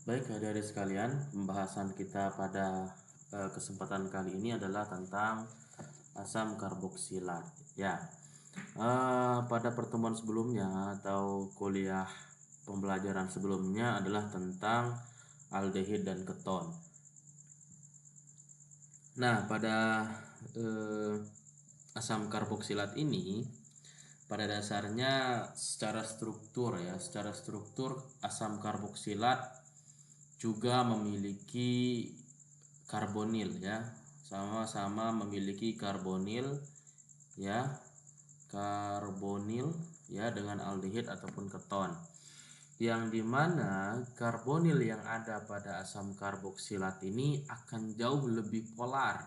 Baik, adik-adik sekalian, pembahasan kita pada kesempatan kali ini adalah tentang asam karboksilat. Ya, pada pertemuan sebelumnya atau kuliah pembelajaran sebelumnya adalah tentang aldehid dan keton. Nah, pada eh, asam karboksilat ini pada dasarnya secara struktur asam karboksilat juga memiliki karbonil ya, sama-sama memiliki karbonil ya, karbonil ya dengan aldehid ataupun keton, yang dimana karbonil yang ada pada asam karboksilat ini akan jauh lebih polar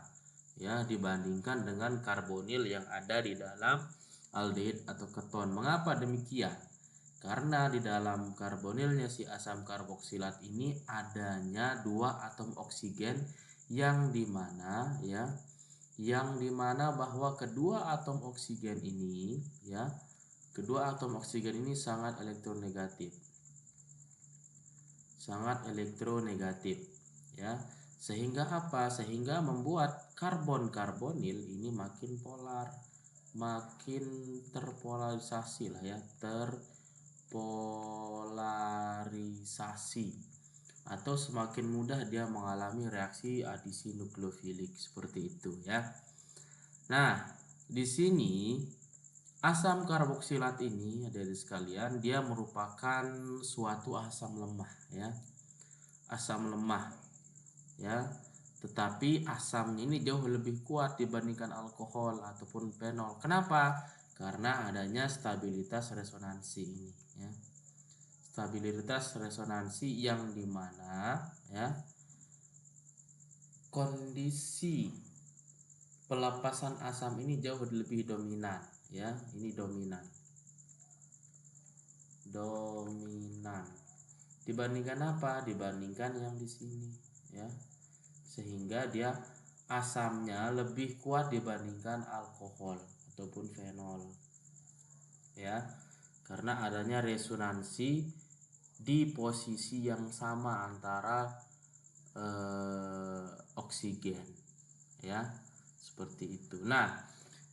ya dibandingkan dengan karbonil yang ada di dalam aldehid atau keton. Mengapa demikian? Karena di dalam karbonilnya si asam karboksilat ini adanya dua atom oksigen yang dimana bahwa kedua atom oksigen ini sangat elektronegatif ya, sehingga membuat karbon karbonil ini makin polar, makin terpolarisasi lah ya, terpolarisasi, atau semakin mudah dia mengalami reaksi adisi nukleofilik seperti itu ya. Nah, di sini asam karboksilat ini, adik-adik sekalian, dia merupakan suatu asam lemah ya. Asam lemah ya. Tetapi asamnya ini jauh lebih kuat dibandingkan alkohol ataupun fenol. Kenapa? Karena adanya stabilitas resonansi ini ya. Stabilitas resonansi yang dimana ya kondisi pelepasan asam ini jauh lebih dominan ya. Ini dominan dibandingkan apa? Dibandingkan yang di sini ya. Sehingga dia asamnya lebih kuat dibandingkan alkohol ataupun fenol ya, karena adanya resonansi di posisi yang sama antara oksigen ya, seperti itu. Nah,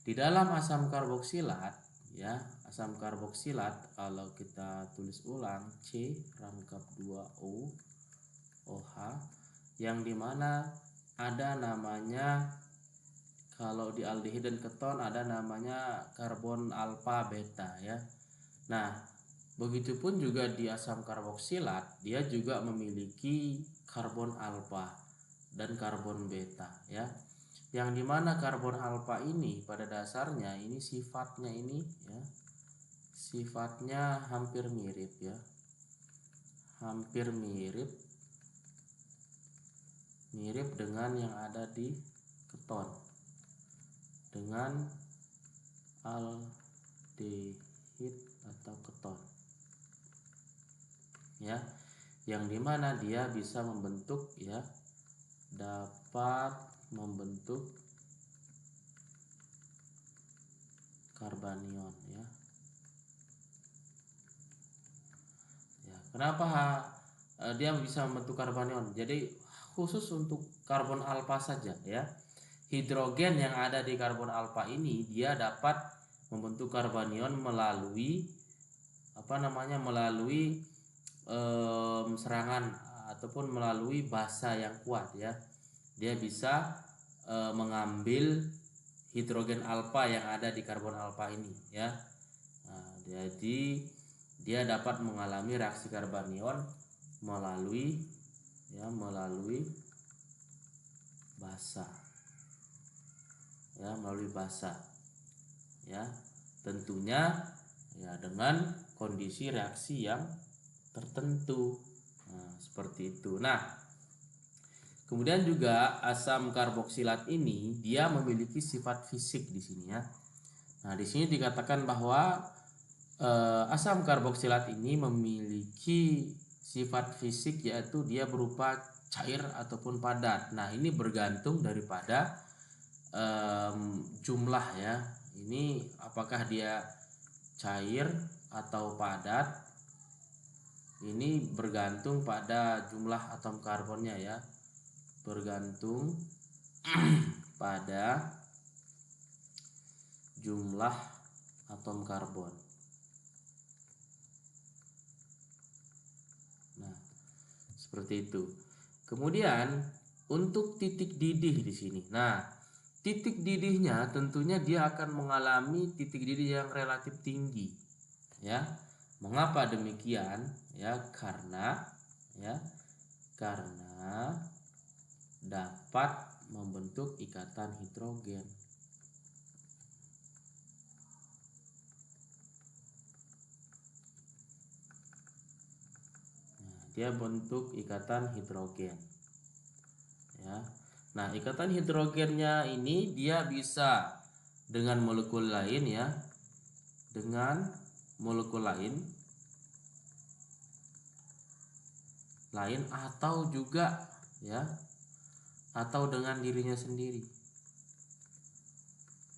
di dalam asam karboksilat ya, asam karboksilat kalau kita tulis ulang C rangkap 2O OH, yang dimana ada namanya, kalau di aldehid dan keton ada namanya karbon alfa beta ya. Nah, begitupun juga di asam karboksilat, dia juga memiliki karbon alfa dan karbon beta ya. Yang dimana karbon alfa ini pada dasarnya ini sifatnya hampir mirip ya. Hampir mirip dengan yang ada di keton, dengan aldehid atau keton ya, yang dimana dia bisa dapat membentuk karbanion ya. Kenapa dia bisa membentuk karbanion? Jadi khusus untuk karbon alfa saja ya. Hidrogen yang ada di karbon alfa ini dia dapat membentuk karbanion melalui serangan ataupun melalui basa yang kuat ya. Dia bisa mengambil hidrogen alfa yang ada di karbon alfa ini ya. Nah, jadi dia dapat mengalami reaksi karbanion melalui basa ya, tentunya ya dengan kondisi reaksi yang tertentu. Nah, seperti itu. Nah, kemudian juga asam karboksilat ini dia memiliki sifat fisik di sini ya. Nah, di sini dikatakan bahwa asam karboksilat ini memiliki sifat fisik, yaitu dia berupa cair ataupun padat. Nah, ini bergantung daripada jumlah ya. Ini apakah dia cair atau padat ini bergantung pada jumlah atom karbonnya ya. Bergantung pada jumlah atom karbon. Nah, seperti itu. Kemudian untuk titik didih di sini. Nah, titik didihnya tentunya dia akan mengalami titik didih yang relatif tinggi, ya. Mengapa demikian? Ya, karena dapat membentuk ikatan hidrogen. Nah, dia bentuk ikatan hidrogen. Ya. Nah, ikatan hidrogennya ini dia bisa dengan molekul lain ya. Dengan molekul lain atau juga ya, atau dengan dirinya sendiri.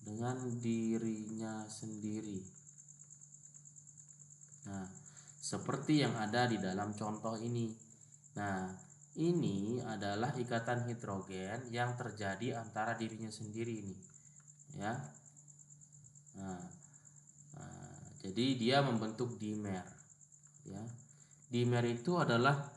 Dengan dirinya sendiri. Nah, seperti yang ada di dalam contoh ini. Nah, ini adalah ikatan hidrogen yang terjadi antara dirinya sendiri ini, ya. Nah, jadi dia membentuk dimer, ya. Dimer itu adalah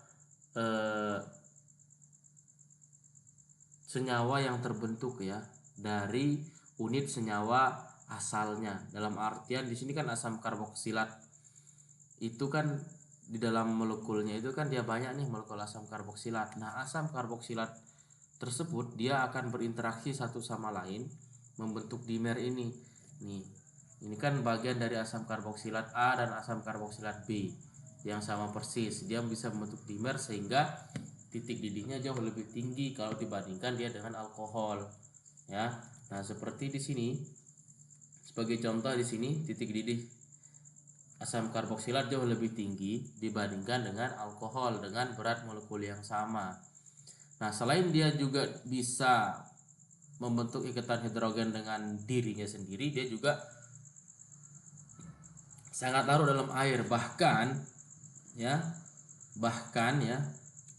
senyawa yang terbentuk ya dari unit senyawa asalnya. Dalam artian di sini kan asam karboksilat itu kan di dalam molekulnya itu kan dia banyak nih molekul asam karboksilat. Nah, asam karboksilat tersebut dia akan berinteraksi satu sama lain membentuk dimer ini. Nih, ini kan bagian dari asam karboksilat A dan asam karboksilat B yang sama persis. Dia bisa membentuk dimer sehingga titik didihnya jauh lebih tinggi kalau dibandingkan dia dengan alkohol, ya. Nah, seperti di sini sebagai contoh di sini titik didih asam karboksilat jauh lebih tinggi dibandingkan dengan alkohol dengan berat molekul yang sama. Nah, selain dia juga bisa membentuk ikatan hidrogen dengan dirinya sendiri, dia juga sangat larut dalam air, bahkan ya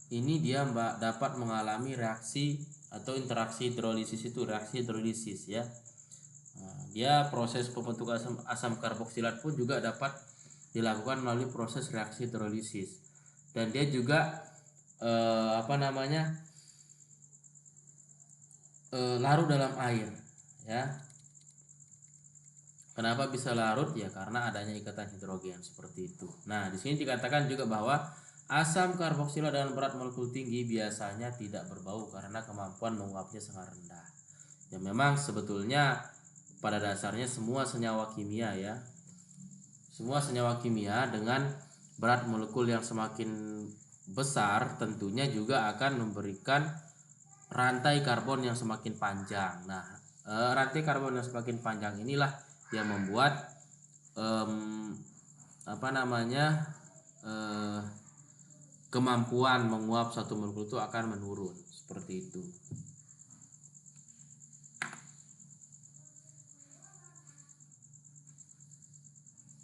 ini dia dapat mengalami reaksi atau interaksi hidrolisis, itu reaksi hidrolisis ya. Nah, dia proses pembentukan asam karboksilat pun juga dapat dilakukan melalui proses reaksi hidrolisis, dan dia juga larut dalam air ya. Kenapa bisa larut? Ya karena adanya ikatan hidrogen seperti itu. Nah, di sini dikatakan juga bahwa asam karboksilat dengan berat molekul tinggi biasanya tidak berbau karena kemampuan menguapnya sangat rendah. Ya memang sebetulnya pada dasarnya semua senyawa kimia ya, semua senyawa kimia dengan berat molekul yang semakin besar tentunya juga akan memberikan rantai karbon yang semakin panjang. Nah, rantai karbon yang semakin panjang inilah yang membuat kemampuan menguap satu molekul itu akan menurun seperti itu.